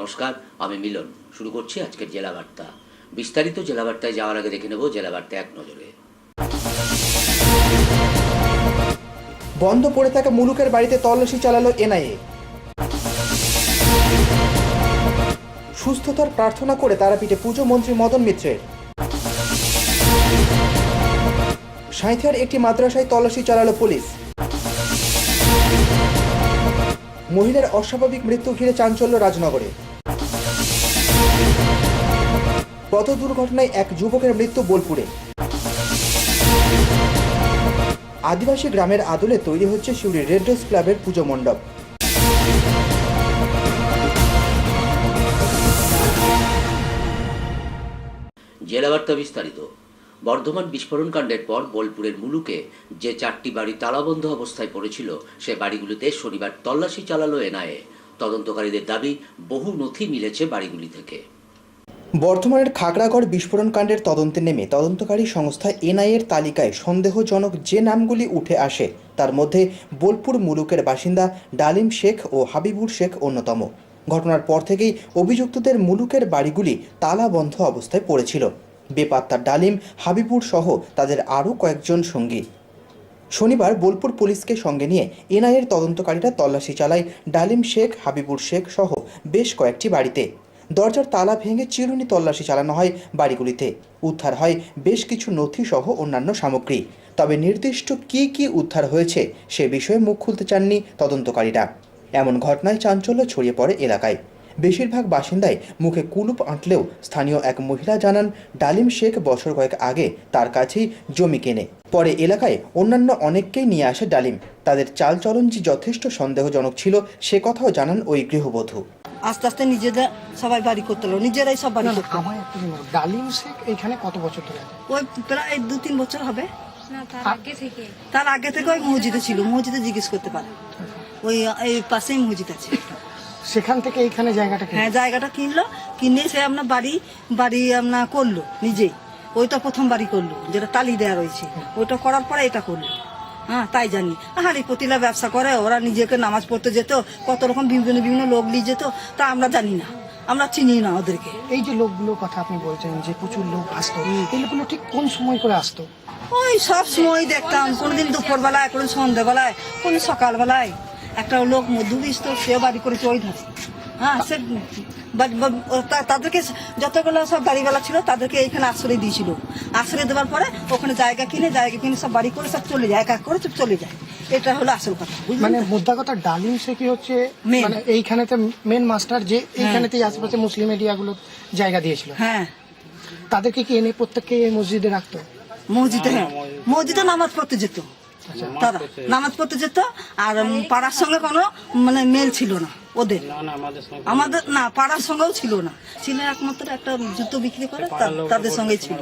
নমস্কার, আমি মিলন। শুরু করছি আজকের জেলা বার্তা। বিস্তারিত জেলা বার্তায় যাওয়ার আগে দেখে নেব জেলা বার্তা এক নজরে। বন্ধ পড়ে থাকা মুলুকের বাড়িতে তল্লাশি চালালো এনআইএ। সুস্থতার প্রার্থনা করে তারাপীঠে পুজো মন্ত্রী মদন মিত্রের। সাঁইথিয়ার একটি মাদ্রাসায় তল্লাশি চালালো পুলিশ। মহিলার অস্বাভাবিক মৃত্যু ঘিরে চাঞ্চল্য রাজনগরে। পথ দুর্ঘটনায় এক যুবকের মৃত্যু বোলপুরে। আদিবাসী গ্রামের আদলে তৈরি হচ্ছে সিউড়ি রেড রোজ ক্লাবের পুজো মণ্ডপ। জেলা বার্তা বিস্তারিত। বর্ধমান বিস্ফোরণ কাণ্ডের পর বোলপুরের মুলুকে যে 4টি বাড়ি তালাবন্ধ অবস্থায় পড়েছিল, সে বাড়িগুলিতে শনিবার তল্লাশি চালালো এনআইএ। তদন্তকারীদের দাবি, বহু নথি মিলেছে বাড়িগুলি থেকে। বর্ধমানের খাগড়াগড় বিস্ফোরণ কাণ্ডের তদন্তে নেমে তদন্তকারী সংস্থা এনআইএর তালিকায় সন্দেহজনক যে নামগুলি উঠে আসে, তার মধ্যে বোলপুর মুলুকের বাসিন্দা ডালিম শেখ ও হাবিবুর শেখ অন্যতম। ঘটনার পর থেকেই অভিযুক্তদের মুলুকের বাড়িগুলি তালাবন্ধ অবস্থায় পড়েছিল। বেপাত্তা ডালিম, হাবিবুর সহ তাদের আরও কয়েকজন সঙ্গী। শনিবার বোলপুর পুলিশকে সঙ্গে নিয়ে এনআইএর তদন্তকারীরা তল্লাশি চালায় ডালিম শেখ, হাবিবুর শেখ সহ বেশ কয়েকটি বাড়িতে। দরজার তালা ভেঙে চিরুনি তল্লাশি চালানো হয় বাড়িগুলিতে। উদ্ধার হয় বেশ কিছু নথি সহ অন্যান্য সামগ্রী। তবে নির্দিষ্ট কি কি উদ্ধার হয়েছে সে বিষয়ে মুখ খুলতে চাননি তদন্তকারীরা। এমন ঘটনায় চাঞ্চল্য ছড়িয়ে পড়ে এলাকায়। বেশিরভাগ বাসিন্দাই মুখে কুলুপ আঁটলেও স্থানীয় এক মহিলা জানান, ডালিম শেখ বছর কয়েক আগে তার কাছেই জমি কেনে। পরে এলাকায় অন্যান্য অনেককেই নিয়ে আসে ডালিম। তাদের চালচলন যে যথেষ্ট সন্দেহজনক ছিল সে কথাও জানান ওই গৃহবধূ। আস্তে আস্তে নিজেদের সবাই বাড়ি করতে হলো, নিজেরাই সব বাড়ি করতে। ডালিম শেখ এখানে কত বছর ধরে? ওই প্রায় 2-3 বছর হবে। তার আগে থেকে ওই মসজিদে ছিল, মসজিদে জিজ্ঞেস করতে পারে। ওই এই পাশেই মসজিদ আছে। সেখান থেকে এইখানে জায়গাটা হ্যাঁ, জায়গাটা কিনলো, কিনে সে আপনার বাড়ি আপনার করলো নিজেই। ওইটা প্রথম বাড়ি করলো, যেটা টালি দেওয়া রয়েছে। ওইটা করার পরে এটা করলো। হ্যাঁ, তাই জানি। হাড়ি পতিলা ব্যবসা করে, ওরা নিজেকে নামাজ পড়তে যেত, কত রকম বিভিন্ন লোক নিয়ে যেত, তা আমরা জানি না, আমরা চিনি না ওদেরকে। এই যে লোকগুলোর কথা আপনি বলছেন যে প্রচুর লোক আসতো, এই লোকগুলো ঠিক কোন সময় করে আসতো? ওই সব সময় দেখতাম, কোনোদিন দুপুরবেলায়, কোনোদিন সন্ধ্যাবেলায়, কোনোদিন সকালবেলায়। একটা লোক মধু বিস্ত, সে বাড়ি করেছে ওই ধারে। হ্যাঁ, সে তাদেরকে যতগুলো সব গাড়িওয়ালা ছিল তাদেরকে এইখানে আশ্রয় দিয়েছিল। আশ্রয় দেওয়ার পরে ওখানে জায়গা কিনে সব বাড়ি করে সব চলে যায়, এক এক করে সব চলে যায়। এটা হলো আসল কথা। মানে মোদ্দা কথা, ডালিম শেখই হচ্ছে মানে এইখানেতে মেন মাস্টার, যে এইখানেতেই আশেপাশে মুসলিম এরিয়াগুলো জায়গা দিয়েছিল। হ্যাঁ, তাদেরকে কি এনে প্রত্যেককে মসজিদে রাখতো? মসজিদে, হ্যাঁ, মসজিদে নামাজ পড়তে যেত তারা, নামাজ পড়তে যেত। আর পাড়ার সঙ্গে কোনো মানে মেল ছিল না ওদের, আমাদের না, পাড়ার সঙ্গেও ছিল না। ছিল একমাত্র একটা জুতো বিক্রি করে, তাদের সঙ্গে ছিল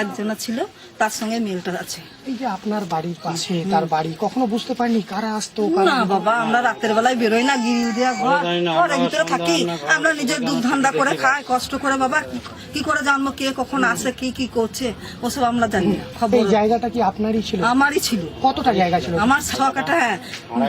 একজনা ছিল, তার সঙ্গে মেলটা আছে। এই যে আপনার বাড়ির পাশে তার বাড়ি, কখনো বুঝতে পারিনি কারা আসতো? না বাবা, আমরা রাতের বেলায় বেরোই না, গিরিল দেওয়া ঘর, ঘরের ভিতরে থাকি। আমরা নিজের দুধ ধান্দা করে খাই, কষ্ট করে। বাবা কি করে জানবো কে কখন আসে, কি করছে, ওসব আমরা জানি না। খবর। এই জায়গাটা কি আপনারই ছিল? আমারই ছিল। কতটা জায়গা ছিল? আমার 6 কাঠা। হ্যাঁ,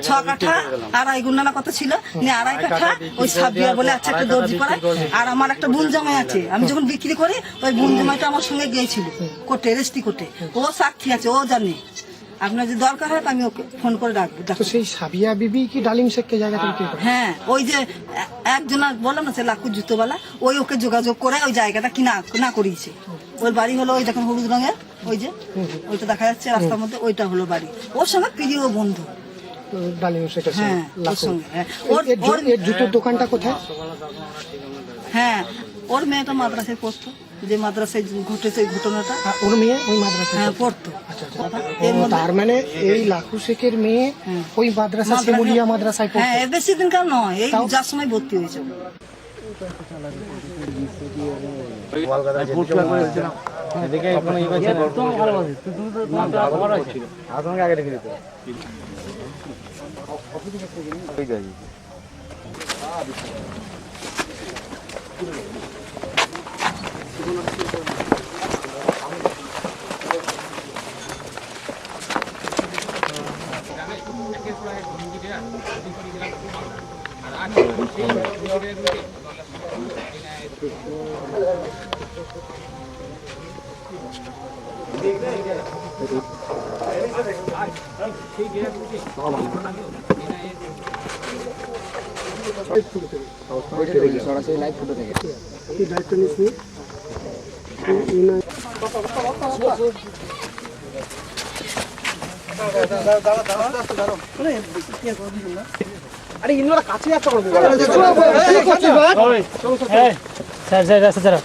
6 কাঠা আর গুন্ডানা কত ছিল, 2.5 কাঠা। ওই সাবিয়া বলে আছে একটা দর্জি পাড়ায়। আর আমার একটা বোন জামাই আছে, আমি যখন বিক্রি করি ওই বোন জামাইটা আমার সঙ্গে গিয়েছিল কোর্টে, রেস্টি কোর্টে। ও সাক্ষী আছে, ও জানে। আপনার যদি দরকার হয় আমি ওকে ফোন করে ডাকবো। তো সেই সাবিয়া বিবি কি ডালিম শেখকে জায়গা থেকে? হ্যাঁ, ওই যে একজন বললাম না, সে লাখু জুতোওয়ালা, ওই ওকে যোগাযোগ করে ওই জায়গাটা কিনা করিয়েছে। ওর বাড়ি হলো ওই দেখেন হলুদ রঙের, ওই যে ওইটা দেখা যাচ্ছে রাস্তার মধ্যে, ওইটা হলো বাড়ি। ওর সঙ্গে প্রিয় বন্ধু ডালিম শেখের। হ্যাঁ, ওর সঙ্গে। ওর জুতোর দোকানটা কোথায়? হ্যাঁ, ওর মেয়েটা মাদ্রাসায় পড়তো, যে মাদ্রাসায় ঘটেছে এই ঘটনাটা। ওর মেয়ে ওই মাদ্রাসায় পড়তো। তার মানে এই লাখু শেখের মেয়ে ওই মাদ্রাসা, সেমুলিয়া মাদ্রাসায় পড়তো। হ্যাঁ, বেশি দিনকার নয়, এই যার সময় ভর্তি হয়েছে। আরে ইনোরা কাছে যাচ্ছে স্যার স্যার রাস্তা ছাড়া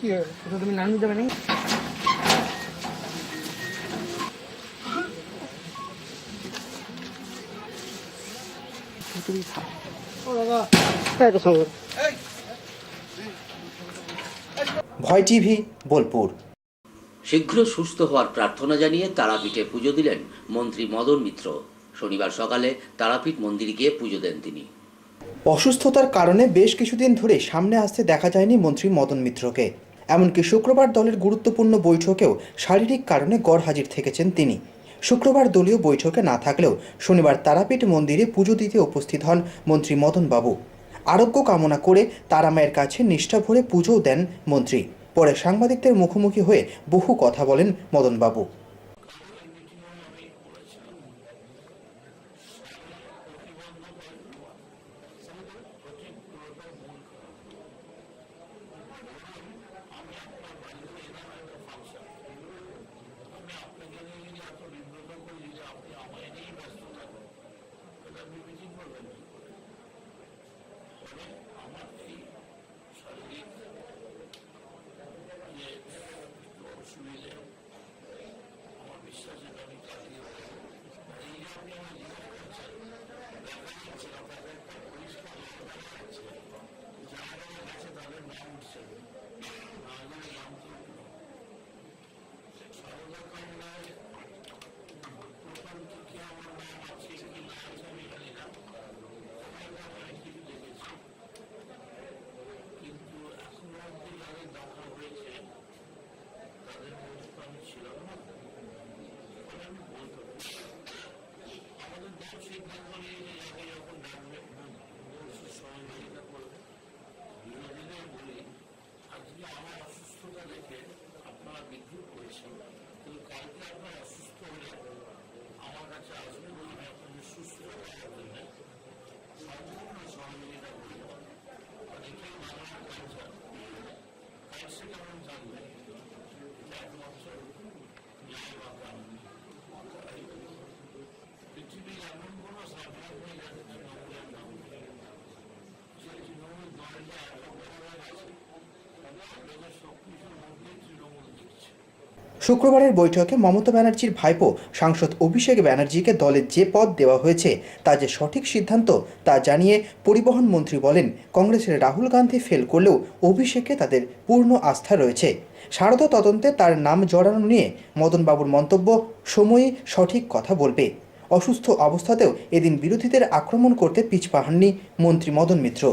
কি হয় তুমি নামিয়ে যাবে নাকি ভয় টিভি বোলপুর। শীঘ্র সুস্থ হওয়ার প্রার্থনা জানিয়ে তারাপীঠে পুজো দিলেন মন্ত্রী মদন মিত্র। শনিবার সকালে তারাপীঠ মন্দিরে গিয়ে পুজো দেন তিনি। অসুস্থতার কারণে বেশ কিছুদিন ধরে সামনে আসতে দেখা যায়নি মন্ত্রী মদন মিত্রকে। এমনকি শুক্রবার দলের গুরুত্বপূর্ণ বৈঠকেও শারীরিক কারণে গড়হাজির থেকেছেন তিনি। শুক্রবার দলীয় বৈঠকে না থাকলেও শনিবার তারাপীঠ মন্দিরে পুজো দিতে উপস্থিত হন মন্ত্রী মদনবাবু। আরোগ্য কামনা করে তারামায়ের কাছে নিষ্ঠা ভরে পুজোও দেন মন্ত্রী। পরে সাংবাদিকদের মুখোমুখি হয়ে বহু কথা বলেন মদনবাবু। শুক্রবারের বৈঠকে মমতা ব্যানার্জির ভাইপো সাংসদ অভিষেক ব্যানার্জিকে দলের যে পদ দেওয়া হয়েছে তা যে সঠিক সিদ্ধান্ত তা জানিয়ে পরিবহন মন্ত্রী বলেন, কংগ্রেসের রাহুল গান্ধী ফেল করলেও অভিষেকে তাদের পূর্ণ আস্থা রয়েছে। সারদা তদন্তে তার নাম জড়ানো নিয়ে মদনবাবুর মন্তব্য, সময়ই সঠিক কথা বলবে। অসুস্থ অবস্থাতেও এদিন বিরোধীদের আক্রমণ করতে পিছপা হননি মন্ত্রী মদন মিত্র।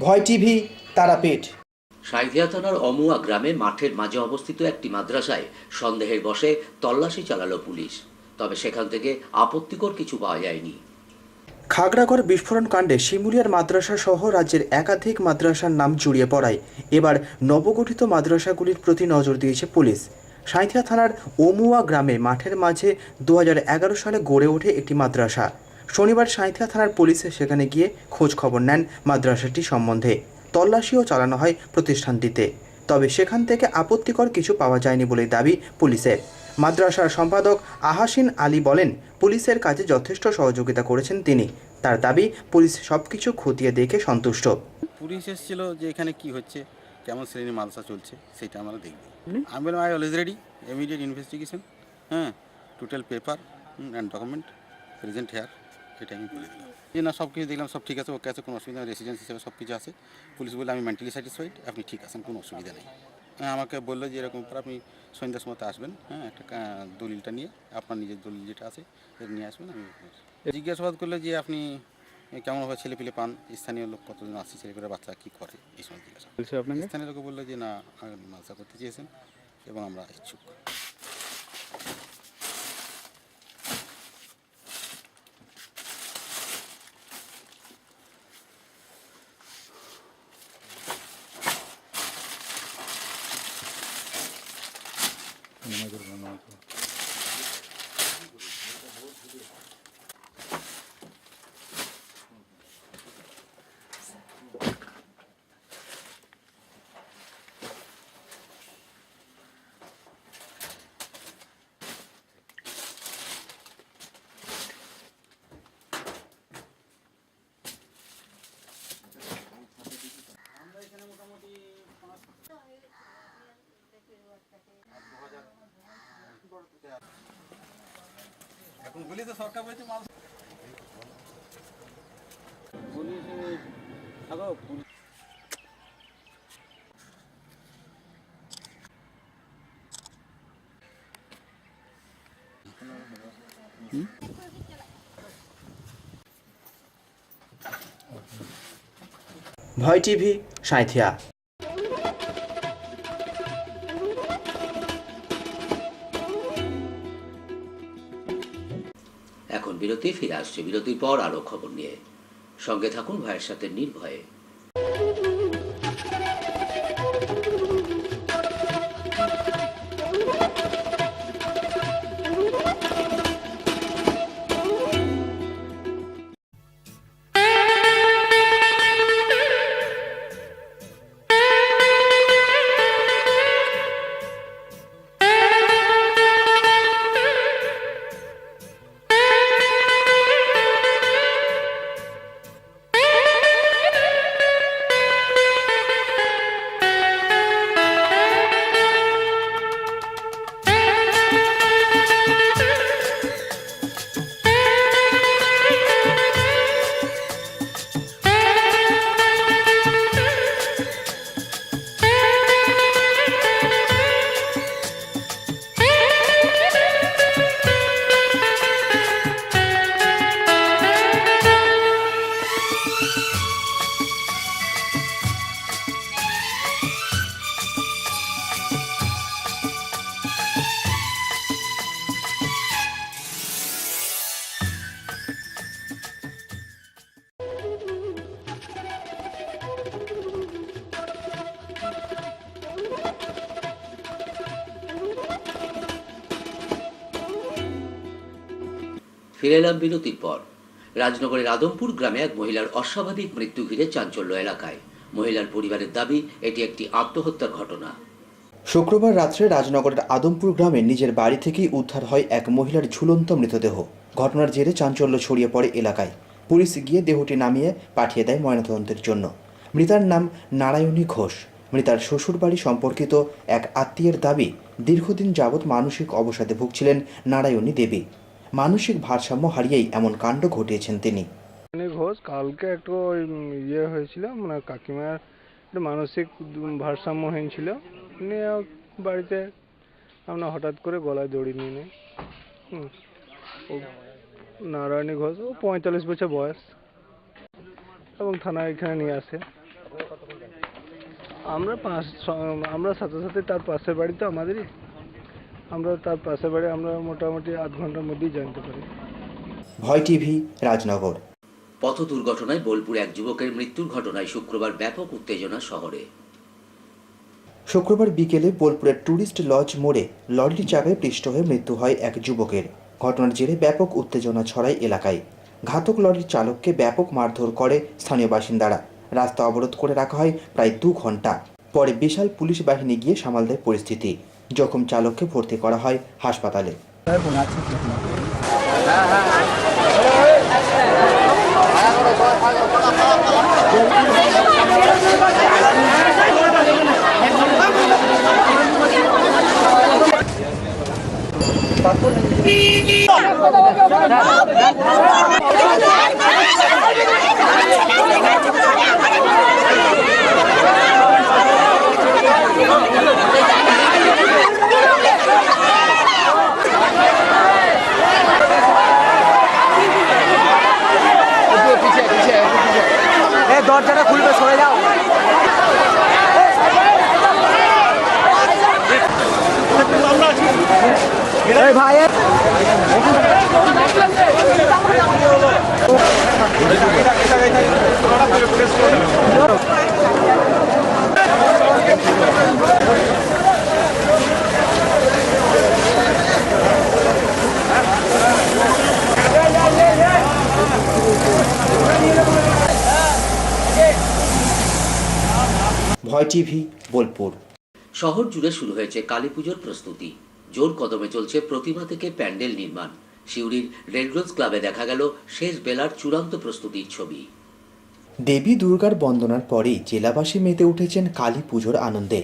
ভয় টিভি, তারাপীঠ। সাঁইথিয়া থানার অমুয়া গ্রামে মাঠের মাঝে অবস্থিত একটি মাদ্রাসায় সন্দেহের বশে তল্লাশি চালালো পুলিশ, তবে সেখান থেকে আপত্তিকর কিছু পাওয়া যায়নি। খাগড়াগড় বিস্ফোরণ কাণ্ডে শিমুলিয়ার মাদ্রাসা সহ রাজ্যের একাধিক মাদ্রাসার নাম জড়িয়ে পড়ায় এবার নবগঠিত মাদ্রাসাগুলির প্রতি নজর দিয়েছে পুলিশ। সাঁইথিয়া থানার অমুয়া গ্রামে মাঠের মাঝে 2011 সালে গড়ে ওঠে একটি মাদ্রাসা। শনিবার সাঁইথিয়া থানার পুলিশ সেখানে গিয়ে খোঁজ খবর নেন মাদ্রাসাটি সম্বন্ধে। তল্লাশিও চালানো হয় প্রতিষ্ঠানটিতে, তবে সেখান থেকে আপত্তিকর কিছু পাওয়া যায়নি বলে দাবি পুলিশের। মাদ্রাসার সম্পাদক আহাসিন আলী বলেন, পুলিশের কাজে যথেষ্ট সহযোগিতা করেছেন তিনি। তার দাবি, পুলিশ সবকিছু খতিয়ে দেখে সন্তুষ্ট। পুলিশ এসেছিল যে এখানে কি হচ্ছে, কেমন শ্রেণীর মাদ্রাসা চলছে সেটা আমরা দেখব। আমি বললাম, I always ready, immediate investigation, total paper and document present hair, এটা আমি বলে দিলাম। যে না, সব কিছু দেখলাম, সব ঠিক আছে, ওকে আছে, কোনো অসুবিধা নেই, রেসিডেন্স হিসেবে সব কিছু আছে। পুলিশ বললে আমি মেন্টালি স্যাটিসফাইড, আপনি ঠিক আছেন, কোনো অসুবিধা নেই। আমাকে বললো যে এরকম পর আপনি সন্ধ্যার সময় আসবেন, একটা দলিলটা নিয়ে, আপনার নিজের দলিল যেটা আছে এটা নিয়ে আসবেন। আমি জিজ্ঞাসাবাদ করলে যে আপনি কেমনভাবে ছেলেপিলে পান, স্থানীয় লোক কতজন আসছে, ছেলেপেলে বাচ্চা কী করে, এই সময় জিজ্ঞাসা। স্থানীয় লোকে বললো যে না, মাদ্রাসা করতে চেয়েছেন এবং আমরা ইচ্ছুক। এখন বলি তো সরকার বলছে মানুষ ভয় টিভি, সাঁইথিয়া। এখন বিরতি, ফিরে আসছে বিরতির পর আরো খবর নিয়ে। সঙ্গে থাকুন ভয়ের সাথে নির্ভয়ে। ফিরে এলাম বিরতির পর। রাজনগরের আদমপুর গ্রামে এক মহিলার অস্বাভাবিক মৃত্যু ঘিরে চাঞ্চল্য এলাকায়। মহিলার পরিবারের দাবি এটি একটি আত্মহত্যার ঘটনা। শুক্রবার রাত্রে রাজনগরের আদমপুর গ্রামে নিজের বাড়ি থেকেই উদ্ধার হয় এক মহিলার ঝুলন্ত মৃতদেহ। ঘটনার জেরে চাঞ্চল্য ছড়িয়ে পড়ে এলাকায়। পুলিশ গিয়ে দেহটি নামিয়ে পাঠিয়ে দেয় ময়নাতদন্তের জন্য। মৃতার নাম নারায়ণী ঘোষ। মৃতার শ্বশুরবাড়ি সম্পর্কিত এক আত্মীয়ের দাবি, দীর্ঘদিন যাবৎ মানসিক অবসাদে ভুগছিলেন নারায়ণী দেবী। মানসিক ভারসাম্য হারিয়েই এমন কাণ্ড ঘটিয়েছেন তিনি। ঘোষ কালকে একটু ইয়ে হয়েছিল, মানে কাকিমার একটু মানসিক ভারসাম্যহীন ছিল, নিয়ে বাড়িতে আমরা হঠাৎ করে গলায় দড়ি নিয়ে নেই। ও নারায়ণী ঘোষ, ও 45 বছর বয়স, এবং থানায় এখানে নিয়ে আসে। আমরা সাথে সাথে তার পাশের বাড়ি তো আমাদেরই, আমরা তার পাশের বাড়ি আমরা মোটামুটি আধ ঘন্টার মধ্যেই জানতে পারি। ভয় টিভি, রাজনগর। পথ দুর্ঘটনায় বোলপুরে এক যুবকের মৃত্যুর ঘটনায় শুক্রবার ব্যাপক উত্তেজনা শহরে। শুক্রবার বিকেলে বোলপুরের ট্যুরিস্ট লজ মোড়ে লরির চাকায় পৃষ্ঠ হয়ে মৃত্যু হয় এক যুবকের। ঘটনার জেরে ব্যাপক উত্তেজনা ছড়ায় এলাকায়। ঘাতক লরির চালককে ব্যাপক মারধর করে স্থানীয় বাসিন্দারা। রাস্তা অবরোধ করে রাখা হয় প্রায় 2 ঘন্টা। পরে বিশাল পুলিশ বাহিনী গিয়ে সামাল দেয় পরিস্থিতি। জখম চালককে ভর্তি করা হয় হাসপাতালে। দরজাটা খুলবে, সরে যাও। ভাই ভয় টিভি, বোলপুর। শহর জুড়ে শুরু হয়েছে কালী পুজোর প্রস্তুতি। জোর কদমে চলছে প্রতিমা থেকে প্যান্ডেল নির্মাণ। সিউড়ির রেড রোজ ক্লাবে দেখা গেল শেষ বেলার চূড়ান্ত প্রস্তুতির ছবি। দেবী দুর্গার বন্দনার পরেই জেলাবাসী মেতে উঠেছেন কালী পুজোর আনন্দে।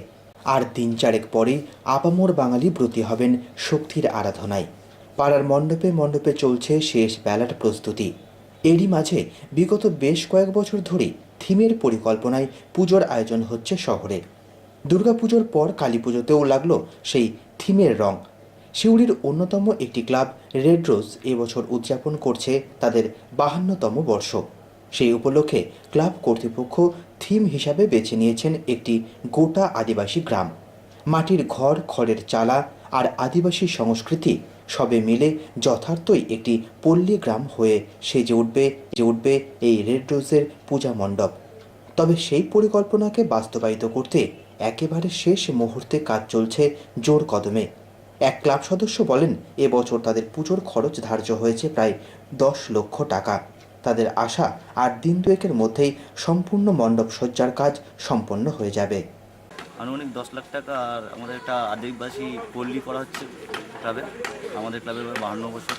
আর 3-4 পরেই আপামর বাঙালি ব্রতী হবেন শক্তির আরাধনায়। পাড়ার মণ্ডপে মণ্ডপে চলছে শেষ বেলার প্রস্তুতি। এরই মাঝে বিগত বেশ কয়েক বছর ধরেই থিমের পরিকল্পনায় পুজোর আয়োজন হচ্ছে শহরে। দুর্গাপুজোর পর কালী পুজোতেও লাগলো সেই থিমের রং। সিউড়ির অন্যতম একটি ক্লাব রেড রোজ এবছর উদযাপন করছে তাদের 52তম বর্ষ। সেই উপলক্ষে ক্লাব কর্তৃপক্ষ থিম হিসাবে বেছে নিয়েছেন একটি গোটা আদিবাসী গ্রাম। মাটির ঘর, খড়ের চালা আর আদিবাসী সংস্কৃতি সবে মিলে যথার্থই একটি পল্লী গ্রাম হয়ে সেজে উঠবে এই রেড রোজের পূজা মণ্ডপ। তবে সেই পরিকল্পনাকে বাস্তবায়িত করতে একেবারে শেষ মুহূর্তে কাজ চলছে জোর কদমে। এক ক্লাব সদস্য বলেন, এবছর তাদের পুজোর খরচ ধার্য হয়েছে প্রায় 10 লক্ষ টাকা। তাদের আশা 8 দিন 2-এর মধ্যেই সম্পূর্ণ মণ্ডপ সজ্জার কাজ সম্পন্ন হয়ে যাবে। আনুমানিক 10 লাখ টাকা। আর আমাদের একটা আদিবাসী পল্লী করা হচ্ছে ক্লাবে। আমাদের ক্লাবের 52 বছর।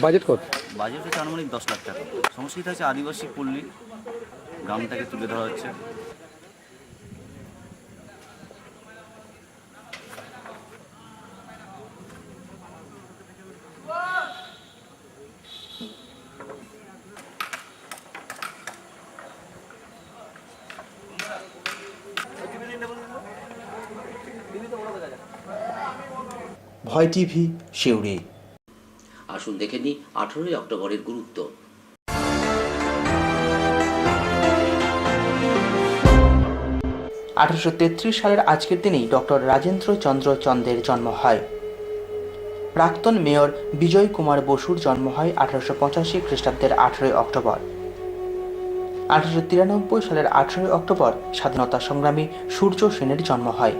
বাজেট কত? বাজেট হচ্ছে আনুমানিক 10 লাখ টাকা। সংস্কৃতি আছে আদিবাসী পল্লী, গ্রামটাকে তুলে ধরা হচ্ছে। ভয় টিভি, সিউড়ি। আসুন দেখে নিই 18 অক্টোবরের গুরুত্ব। 1833 সালের আজকের দিনেই ডক্টর রাজেন্দ্র চন্দ্র চন্দের জন্ম হয়। প্রাক্তন মেয়র বিজয় কুমার বসুর জন্ম হয় 1885 খ্রিস্টাব্দের 18 অক্টোবর। 1893 সালের 18 অক্টোবর স্বাধীনতা সংগ্রামী সূর্য সেনের জন্ম হয়।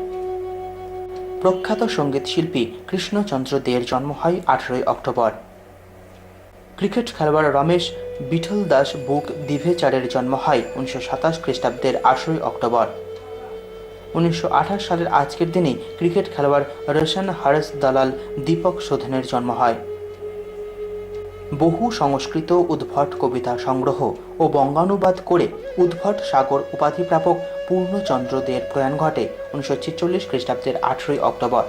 প্রখ্যাত সঙ্গীত শিল্পী কৃষ্ণচন্দ্র দে'র জন্ম হয় 18 অক্টোবর। ক্রিকেট খেলোয়াড় রমেশ বিঠল দাস বুক দিভেচারের জন্ম হয় 1927 খ্রিস্টাব্দের 18 অক্টোবর। 1928 সালের আজকের দিনে ক্রিকেট খেলোয়াড় রোশন হরস দালাল দীপক শোধনের জন্ম হয়। বহু সংস্কৃত উদ্ভট কবিতা সংগ্রহ ও বঙ্গানুবাদ করে উদ্ভট সাগর উপাধিপ্রাপক পূর্ণচন্দ্র দে'র প্রয়াণ ঘটে 1946 খ্রিস্টাব্দের 18 অক্টোবর।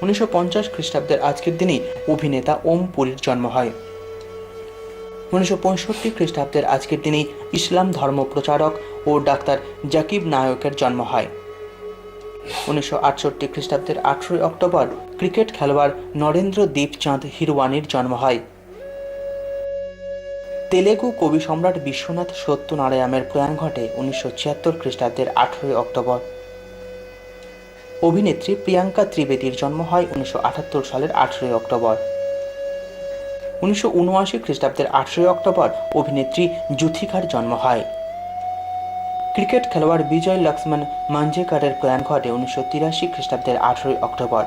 1950 খ্রিস্টাব্দের আজকের দিনে অভিনেতা ওম পুরীর জন্ম হয়। 1965 খ্রিস্টাব্দের আজকের দিনে ইসলাম ধর্ম প্রচারক ও ডাক্তার জাকিব নায়কের জন্ম হয়। 1968 খ্রিস্টাব্দের 18 অক্টোবর ক্রিকেট খেলোয়াড় নরেন্দ্র দীপচাঁদ হিরওয়ানির জন্ম হয়। তেলেগু কবি সম্রাট বিশ্বনাথ সত্যনারায়ণের প্রয়াণ ঘটে 1976 খ্রিস্টাব্দের 18 অক্টোবর। অভিনেত্রী প্রিয়াঙ্কা ত্রিবেদীর জন্ম হয় 1978 সালের 18 অক্টোবর। 1979 খ্রিস্টাব্দের 18 অক্টোবর অভিনেত্রী জুথিকার জন্ম হয়। ক্রিকেট খেলোয়াড় বিজয় লক্ষ্মণ মাঞ্জেকারের প্রয়াণ ঘটে 1983 খ্রিস্টাব্দের 18 অক্টোবর।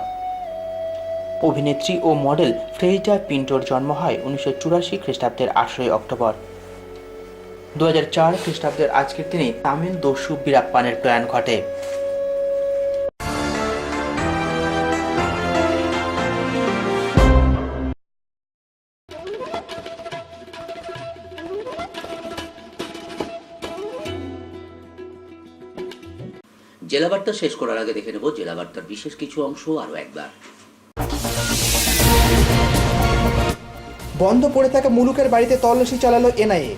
অভিনেত্রী ও মডেল ফ্রেইজা পিন্টোর জন্ম হয় 1984 খ্রিস্টাব্দের 18 অক্টোবর। 2004 খ্রিস্টাব্দের আজকের দিনে তামিল দস্যু বীরাপ্পানের প্রয়াণ ঘটে। জেলা বার্তা শেষ করার আগে দেখে নেব জেলা বার্তার বিশেষ কিছু অংশ আরও একবার। বন্ধ পড়ে থাকা মুলুকের বাড়িতে তল্লাশি চালালো এনআইএ।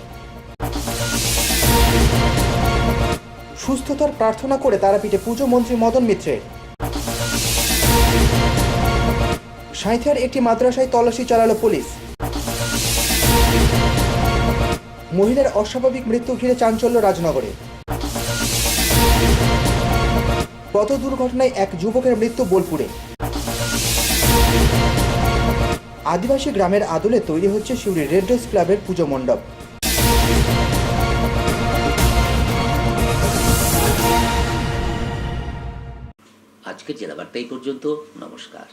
সুস্থতার প্রার্থনা করে তারাপীঠে পুজো মন্ত্রী মদন মিত্রের। সাঁইথিয়ার একটি মাদ্রাসায় তল্লাশি চালালো পুলিশ। মহিলার অস্বাভাবিক মৃত্যু ঘিরে চাঞ্চল্য রাজনগরে। পথ দুর্ঘটনায় এক যুবকের মৃত্যু বোলপুরে। আদিবাসী গ্রামের আদলে তৈরি হচ্ছে সিউড়ি রেড ড্রেস ক্লাবের পুজো মণ্ডপ। আজকের জেলা বার্তা এই পর্যন্ত। নমস্কার।